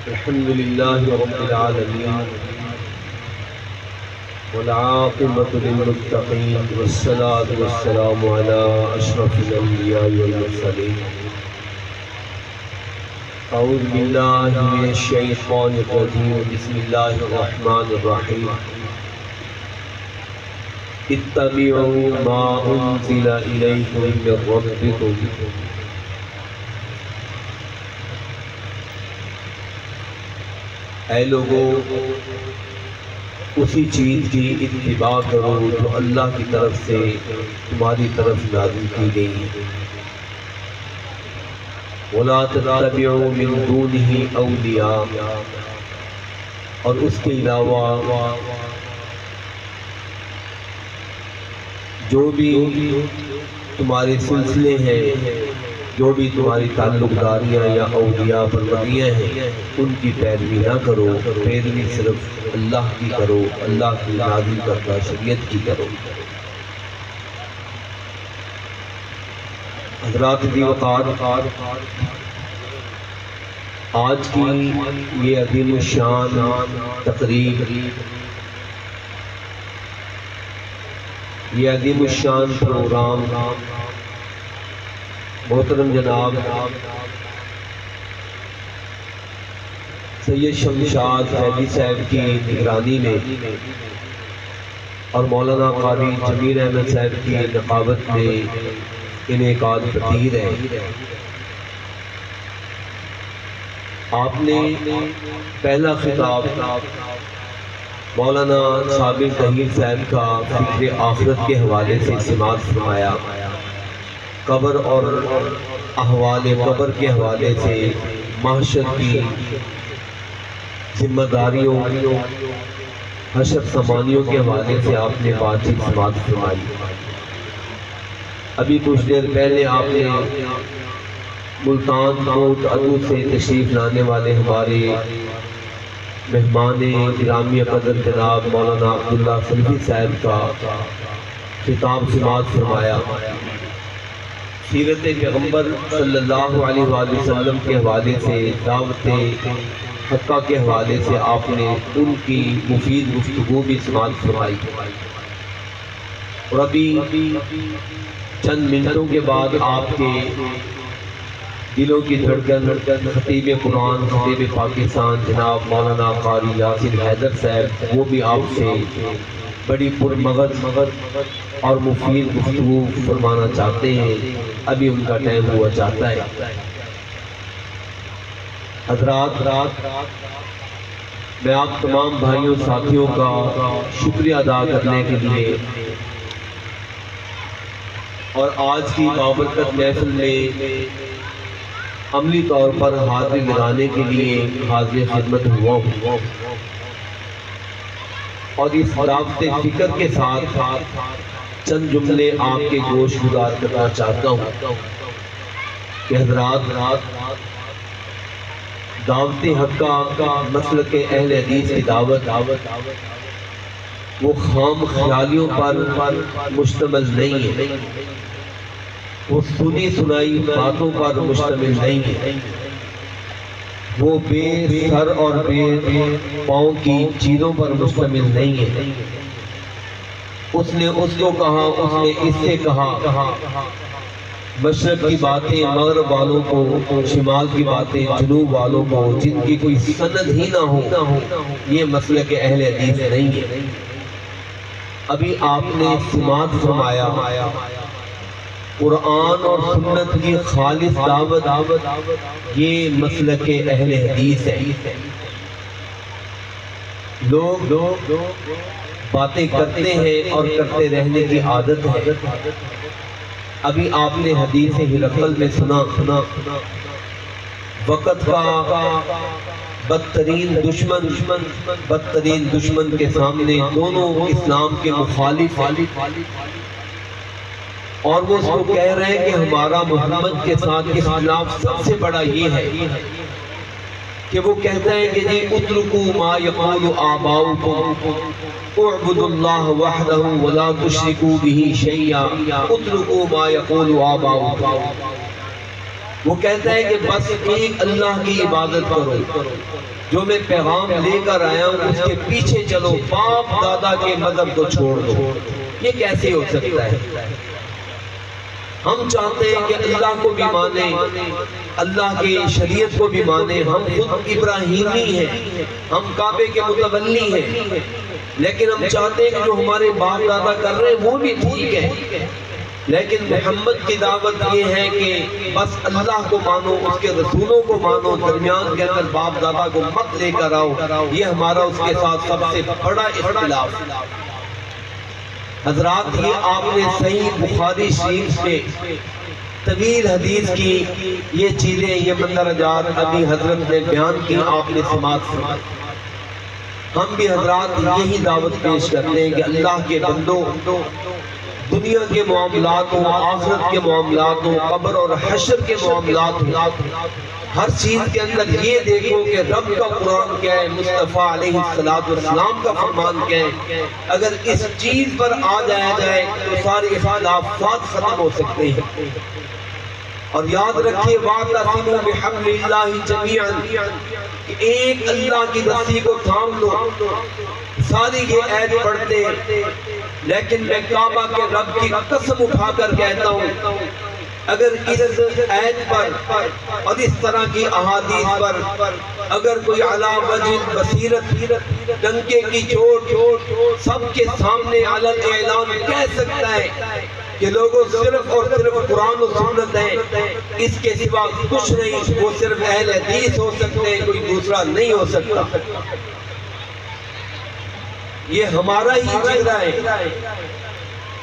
الحمد لله رب العالمين والعاقبة للمتقين والصلاة والسلام على أشرف الأنبياء والمرسلين. أعوذ بالله من الشيطان الرجيم. بسم الله الرحمن الرحيم. اتبعوا ما أنزل إليكم من ربكم. اے لوگو، اسی چیز کی اتباع کرو جو اللہ کی طرف سے تمہاری طرف نازل کی گئی. وَلَا تَتَّبِعُوا مِن دُونِهِ أَوْلِيَاءَ، اور اس کے علاوہ جو بھی تمہارے سلسلے ہیں، جو بھی تمہاری تعلق داریاں یا اولیاء پروریاں ہیں، ان کی پیروی نہ کرو. پیروی صرف اللہ کی کرو، اللہ کی نازل کردہ شریعت کی کرو. حضرات دی وقار، آج کی یہ عظیم الشان تقریب، یہ عظیم الشان پروگرام محترم جناب سید شمشاد فیضی صاحب کی نگرانی میں اور مولانا قاری جمیل احمد صاحب کی نقابت میں انعقاد پذیر ہے. آپ نے پہلا خطاب مولانا صابر طاہر صاحب کا فکر آخرت کے حوالے سے سماعت فرمایا. قبر اور احوال قبر کے حوالے سے محشر کی ذمہ داریوں، حشر سمانیوں کے حوالے سے آپ نے بات چیت سماعت فرمائی. ابھی کچھ دیر پہلے آپ نے ملتان کوٹ عدو سے تشریف لانے والے ہمارے مہمان گرامی قدر جناب مولانا عبداللہ سلفی صاحب کا خطاب سماعت فرمایا. سیرت پیغمبر صلی اللہ علیہ وآلہ وسلم کے حوالے سے، دعوت حقہ کے حوالے سے آپ نے ان کی مفید گفتگو بھی سماعت فرمائی. اور ابھی چند منٹوں کے بعد آپ کے دلوں کی دھڑکن خطیب قرآن، خطیب پاکستان جناب مولانا قاری یاسر حیدر صاحب، وہ بھی آپ سے بڑی پرمغز اور مفید گفتگو فرمانا چاہتے ہیں. ابھی ان کا ٹائم ہوا چاہتا ہے. حضرات، میں آپ تمام بھائیوں ساتھیوں کا شکریہ ادا کرنے کے لیے اور آج کی بابرکت محفل میں عملی طور پر حاضری لگانے کے لیے حاضر خدمت ہوا ہوں، اور اس دعوت فکر کے ساتھ چند جملے آپ کے گوش گزار کرنا چاہتا ہوں کہ حضرات، دعوت حقہ مسلک اہل حدیث کی دعوت وہ خام خیالیوں پر مشتمل نہیں ہے، وہ سنی سنائی باتوں پر مشتمل نہیں ہے، وہ بے سر اور بے پاؤں کی چیزوں پر مشتمل نہیں ہے. اس نے اس کو کہا، اس نے اس سے کہا، مشرق کی باتیں مغرب والوں کو، شمال کی باتیں جنوب والوں کو، جن کی کوئی سند ہی نہ ہو، یہ مسلک اہل حدیث نہیں ہے. ابھی آپ نے سماعت فرمایا قرآن اور سنت کی خالص دعوت، یہ مسلک اہل حدیث ہے. لوگ باتیں کرتے ہیں اور کرتے رہنے کی عادت ہے. ابھی آپ نے حدیث ہرقل میں سنا، وقت کا بدترین دشمن کے سامنے دونوں اسلام کے مخالف، اور وہ اس کو کہہ رہے ہیں کہ ہمارا محمد کے ساتھ اختلاف سب سے بڑا یہ ہے کہ وہ کہتا ہے کہ جی اترکوا ما یقول آباؤکم اعبدوا اللہ وحدہ ولا تشرکوا بہ شیئا، اترکوا ما یقول آباؤکم. وہ کہتا ہے کہ بس ایک اللہ کی عبادت کرو، جو میں پیغام لے کر آیا ہوں اس کے پیچھے چلو، باپ دادا کے مذہب کو چھوڑ دو۔ یہ کیسے ہو سکتا ہے؟ ہم چاہتے ہیں کہ اللہ کو بھی مانیں، اللہ کی شریعت کو بھی مانیں، ہم خود ابراہیمی ہیں، ہم کعبے کے متولی ہیں، لیکن ہم چاہتے ہیں کہ جو ہمارے باپ دادا کر رہے ہیں وہ بھی ٹھیک ہے، لیکن محمد کی دعوت یہ ہے کہ بس اللہ کو مانو، اس کے رسولوں کو مانو، درمیان کے اندر باپ دادا کو مت لے کر آؤ۔ یہ ہمارا اس کے ساتھ سب سے بڑا اختلاف۔ حضرات، یہ آپ نے صحیح بخاری شریف میں طویل حدیث کی یہ چیزیں، یہ مندرجات ابھی حضرت نے بیان کی، آپ نے سماعت فرمائی۔ ہم بھی حضرات یہی دعوت پیش کرتے ہیں کہ اللہ کے بندوں، دنیا کے معاملات ہوں، آخرت کے معاملات ہوں، قبر اور حشر کے معاملات ہوں، ہر چیز کے اندر یہ دیکھو کہ رب کا قرآن کیا ہے، مصطفیٰ علیہ السلام کا فرمان کیا ہے۔ اگر اس چیز پر آ جایا جائے تو سارے اختلافات ختم ہو سکتے ہیں۔ اور یاد رکھیے وَاعْتَصِمُوا بِحَبْلِ اللَّهِ جَمِيعًا، کہ ایک اللہ کی رسی کو تھام لو۔ ساری یہ عید پڑھتے ہیں، لیکن میں کعبہ کے رب کی قسم اٹھا کر کہتا ہوں، اگر اس عید پر اور اس طرح کی احادیث پر اگر کوئی علی وجہ بصیرت ڈنکے کی چوٹ سب کے سامنے علن اعلان کہہ سکتا ہے کہ لوگوں صرف اور صرف قرآن و سنت ہیں، اس کے سوا کچھ نہیں، وہ صرف اہل حدیث ہو سکتے ہیں، کوئی دوسرا نہیں ہو سکتا۔ یہ ہمارا ہی چہرہ ہے۔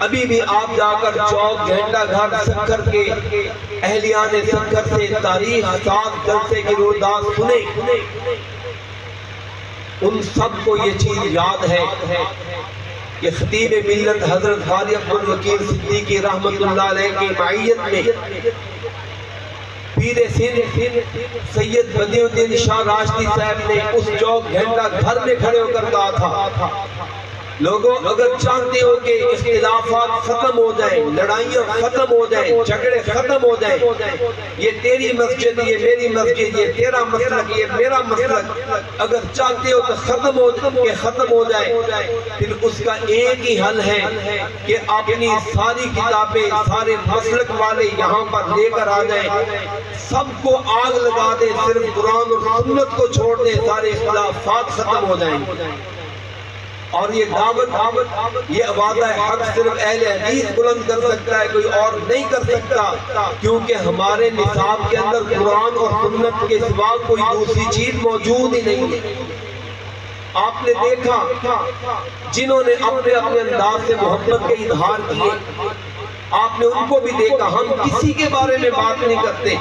ابھی بھی آپ جا کر چوک گھنٹہ گھر سکھر کے اہلیان سکھر سے تاریخ سات جلسے کی روایات سنیں، ان سب کو یہ چیز یاد ہے کہ خطیب ملت حضرت قاری عبدالوکیل صدیقی رحمت اللہ علیہ کی معیت میں پیر سندھ سید بدیع الدین شاہ راشدی صاحب نے اس چوک گھنٹہ گھر میں کھڑے ہو کر کہا تھا، لوگوں اگر چاہتے ہو کہ اختلافات ختم ہو جائیں، لڑائیاں ختم ہو جائیں، جھگڑے ختم ہو جائیں، یہ تیری مسجد، یہ میری مسجد، یہ تیرا مسلک، یہ میرا مسلک، اگر چاہتے ہو تو ختم ہو جائے، پھر اس کا ایک ہی حل ہے کہ اپنی ساری کتابیں سارے مسلک والے یہاں پر لے کر آ جائیں، سب کو آگ لگا دیں، صرف قرآن اور سنت کو چھوڑ دیں، سارے اختلافات ختم ہو جائیں۔ اور یہ دعوت، یہ وعدہ حق صرف اہل حدیث بلند کر سکتا ہے، کوئی اور نہیں کر سکتا، کیونکہ ہمارے نصاب کے اندر قرآن اور سنت کے سوا کوئی دوسری چیز موجود ہی نہیں ہے۔ آپ نے دیکھا جنہوں نے اپنے انداز سے محبت کے اظہار کیے، آپ نے ان کو بھی دیکھا۔ ہم کسی کے بارے میں بات نہیں کرتے،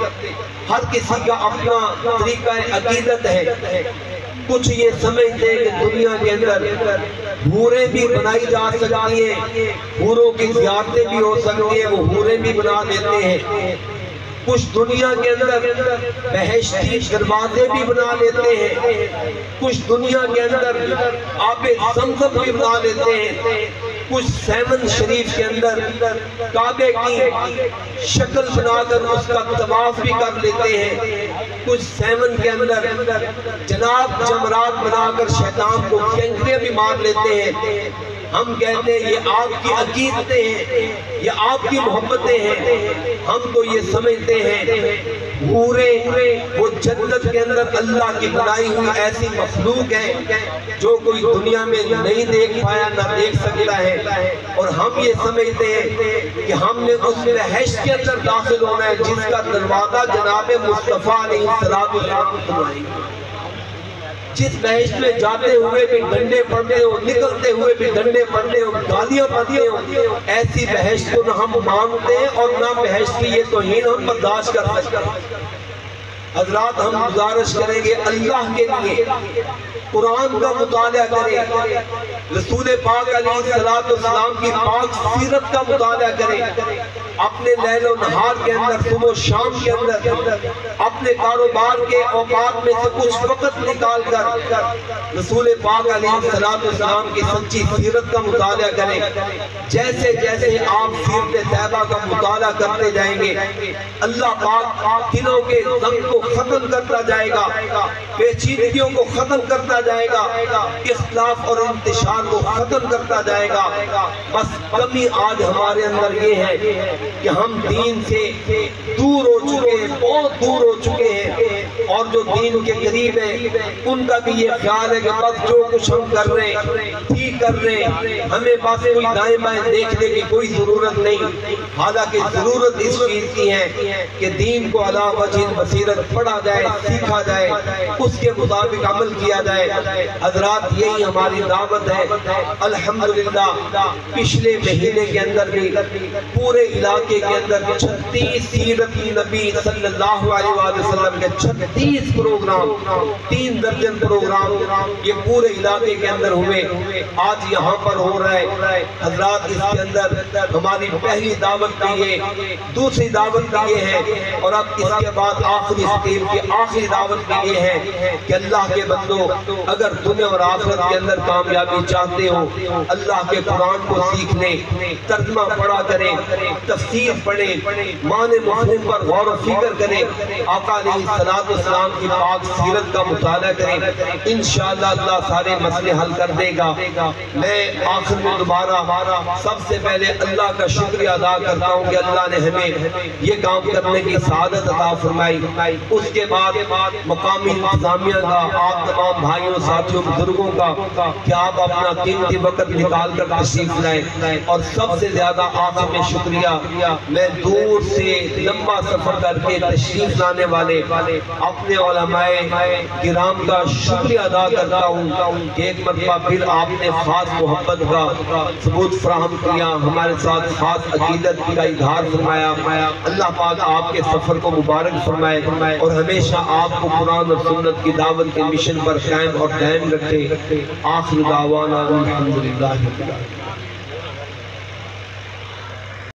ہر کسی کا اپنا طریقہ عقیدت ہے۔ کچھ یہ سمجھتے ہیں کہ دنیا کے اندر حوریں بھی بنائی جا سکتی ہیں، حوروں کی زیارتیں بھی ہو سکتی ہیں، وہ حوریں بھی بنا دیتے ہیں۔ کچھ دنیا کے اندر بہشتی دروازے بھی بنا لیتے ہیں، کچھ دنیا کے اندر آب زمزم بھی بنا لیتے ہیں، کچھ سیون شریف کے اندر کعبے کی شکل بنا کر اس کا طواف بھی کر لیتے ہیں، کچھ سیون کے اندر جناب جمرات بنا کر شیطان کو کینکریاں بھی مار لیتے ہیں۔ ہم کہتے ہیں یہ آپ کی عقیدتیں ہیں، یہ آپ کی محبتیں ہیں۔ ہم تو یہ سمجھتے ہیں حوریں وہ جنت کے اندر اللہ کی بنائی ہوئی ایسی مخلوق ہے جو کوئی دنیا میں نہیں دیکھ پایا نہ دیکھ سکتا ہے، اور ہم یہ سمجھتے ہیں کہ ہم نے اس بہشت کے اندر داخل ہونا ہے جس کا دروازہ جناب مصطفیٰ علیہ السلام بنائی۔ جس بہشت میں جاتے ہوئے بھی ڈنڈے پڑتے ہو، نکلتے ہوئے بھی ڈنڈے پڑتے ہو، گالیاں پڑتے ہو، ایسی بہشت کو نہ ہم مانتے ہیں اور نہ بہشت کی یہ توہین ہم برداشت کر سکتے ہیں۔ حضرات ہم گزارش کریں گے اللہ کے لیے قرآن کا مطالعہ کریں، رسول پاک علیہ السلام کی پاک سیرت کا مطالعہ کریں، اپنے لیل و نہار کے اندر، صبح و شام کے اندر، اپنے کاروبار کے اوقات میں سے کچھ وقت نکال کر رسول پاک علیہ السلام کی سچی سیرت کا مطالعہ کریں۔ جیسے جیسے آپ سیرت طیبہ کا مطالعہ کرتے جائیں گے، اللہ پاک دلوں کے زنگ کو ختم کرتا جائے گا، پیچیدگیوں کو ختم کرتا جائے گا، اختلاف اور انتشار کو ختم کرتا جائے گا۔ بس کمی آج ہمارے اندر یہ ہے کہ ہم دین سے دور ہو چکے ہیں، بہت دور ہو چکے ہیں، اور جو دین کے قریب ہیں ان کا بھی یہ خیال ہے کہ بس جو کچھ ہم کر رہے ہیں ٹھیک کر رہے ہیں، ہمیں بس کوئی دائیں بائیں دیکھنے کی کوئی ضرورت نہیں۔ حالانکہ ضرورت اس چیز کی ہے کہ دین کو علی وجہ بصیرت پڑھا جائے، سیکھا جائے، اس کے مطابق عمل کیا جائے۔ حضرات یہی ہماری دعوت ہے۔ الحمدللہ پچھلے مہینے کے اندر بھی پورے علاقے کے اندر 36 سیرت نبی صلی اللہ علیہ وسلم کے 36 پروگرام، 3 درجن پروگرام یہ پورے علاقے کے اندر ہوئے۔ آج یہاں پر ہو رہا ہے۔ حضرات اس کے اندر ہماری پہلی دعوت بھی ہے، دوسری دعوت بھی یہ ہے، اور اب اس کے بعد آخری سٹیپ کی آخری دعوت بھی یہ ہے کہ اللہ کے بندوں اگر دنیا اور آخرت کے اندر کامیابی چاہتے ہو، اللہ کے قرآن کو سیکھ لیں، ترجمہ پڑھا کریں، تفسیر پڑھیں، معنی مفہوم پر غور و فکر کریں، آقا علیہ السلام کی پاک سیرت کا مطالعہ کریں، انشاءاللہ اللہ سارے مسئلے حل کر دے گا۔ میں آخر میں دوبارہ سب سے پہلے اللہ کا شکریہ ادا کرتا ہوں کہ اللہ نے ہمیں یہ کام کرنے کی سعادت عطا فرمائی۔ اس کے بعد مقامی انتظامیہ کا، آپ تمام بھائیوں ساتھیوں بزرگوں کا کہ آپ اپنا قیمتی وقت نکال کر تشریف لائیں، اور سب سے زیادہ آخر میں شکریہ میں دور سے لمبا سفر کر کے تشریف لانے والے اپنے علماء کرام کا شکریہ ادا کرتا ہوں کہ ایک مرتبہ پھر آپ نے خاص محبت کا ثبوت فراہم کیا، ہمارے ساتھ خاص عقیدت کا اظہار فرمایا۔ اللہ پاک آپ کے سفر کو مبارک فرمائے اور ہمیشہ آپ کو قرآن اور سنت کی دعوت کے مشن پر قائم اور دائم رکھے۔ آخر دعوانا الحمدللہ۔